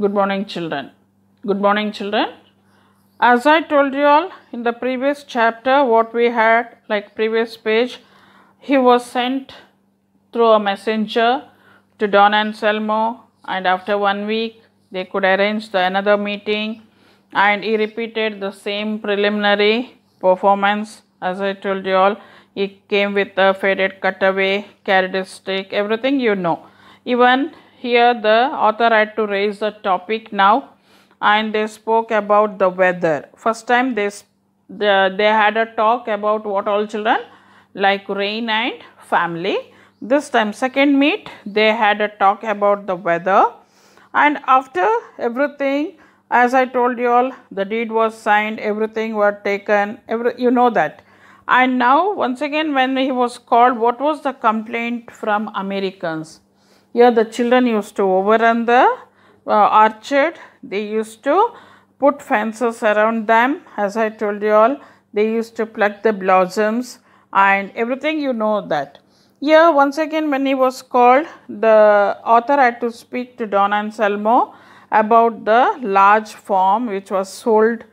Good morning, children. Good morning, children. As I told you all in the previous chapter, what we had, like previous page, he was sent through a messenger to Don and Selmo, and after 1 week, they could arrange another meeting, and he repeated the same preliminary performance. As I told you all, he came with a faded cutaway, carried a stick, everything you know. Even here, the author had to raise the topic now, and they spoke about the weather. First time they had a talk about what all, children, like rain and family. This time, second meet, they had a talk about the weather, and after everything, as I told you all, the deed was signed, everything was taken, you know that. And now once again, when he was called, what was the complaint from Americans? Here the children used to overrun the orchard. They used to put fences around them. As I told you all, they used to pluck the blossoms and everything, you know that. Here once again, when he was called, the author had to speak to Don and Selmo about the large farm which was sold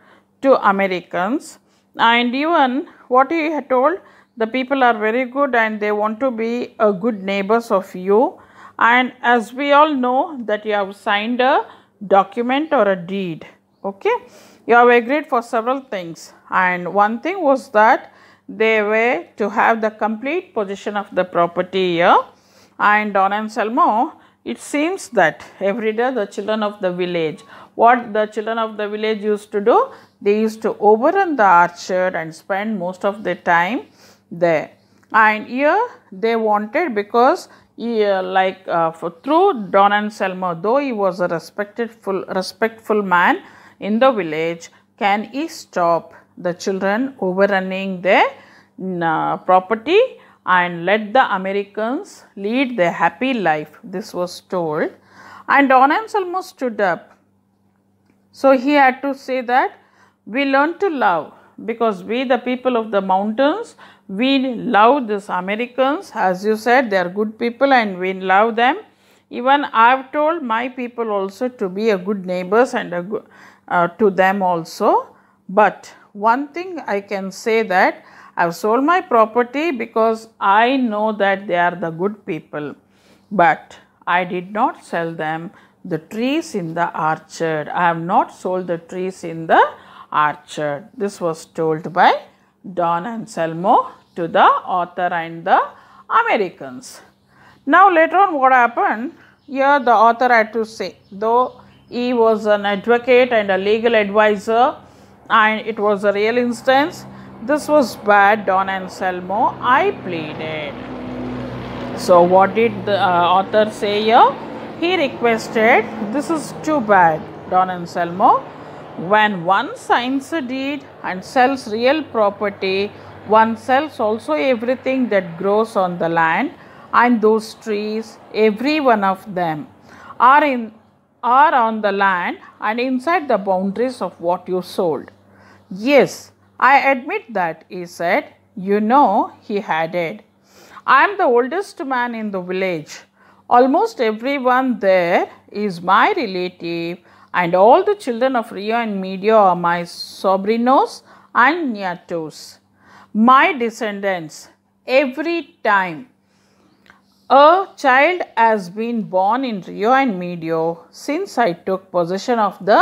to Americans. And even what he had told, the people are very good and they want to be a good neighbors of you. And as we all know that you have signed a document or a deed, okay, you have agreed for several things, and one thing was that they were to have the complete possession of the property here. And Don and Selmo, it seems that every day the children of the village, what the children of the village used to do, they used to overrun the orchard and spend most of their time there. And here they wanted, because through Don and Selmo, though he was a respectful man in the village, can he stop the children overrunning their property and let the Americans lead their happy life? This was told, and Don and Selmo stood up. So he had to say that we learn to love, because we, the people of the mountains, we love these Americans. As you said, they are good people and we love them. Even I have told my people also to be a good neighbors and to them also. But one thing I can say, that I have sold my property because I know that they are the good people. But I did not sell them the trees in the orchard. I have not sold the trees in the orchard. This was told by Don and Selmo to the author and the Americans. Now later on, what happened? Here the author had to say, though he was an advocate and a legal advisor and it was a real instance, this was bad, Don and Selmo, I pleaded. So what did the author say here? He requested, this is too bad, Don and Selmo. When one signs a deed and sells real property, one sells also everything that grows on the land, and those trees, every one of them, are on the land and inside the boundaries of what you sold. Yes, I admit that, he said. You know, he added, I am the oldest man in the village. Almost everyone there is my relative, and all the children of Rio and Medio are my sobrinos and nietos, my descendants. Every time a child has been born in Rio and Medio since I took possession of the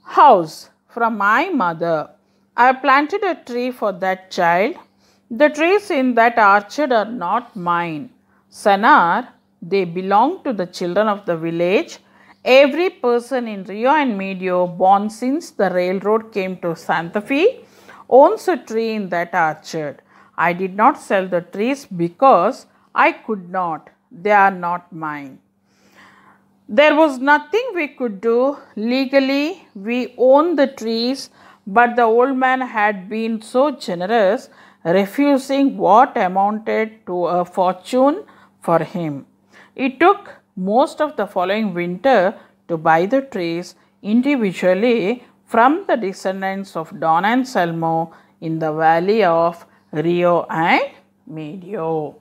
house from my mother, I have planted a tree for that child. The trees in that orchard are not mine, Sanar. They belong to the children of the village. Every person in Rio and Medio born since the railroad came to Santa Fe owns a tree in that orchard. I did not sell the trees because I could not. They are not mine. There was nothing we could do. Legally, we own the trees, but the old man had been so generous, refusing what amounted to a fortune for him. It took most of the following winter to buy the trees individually from the descendants of Don and Selmo in the valley of Rio and Medio.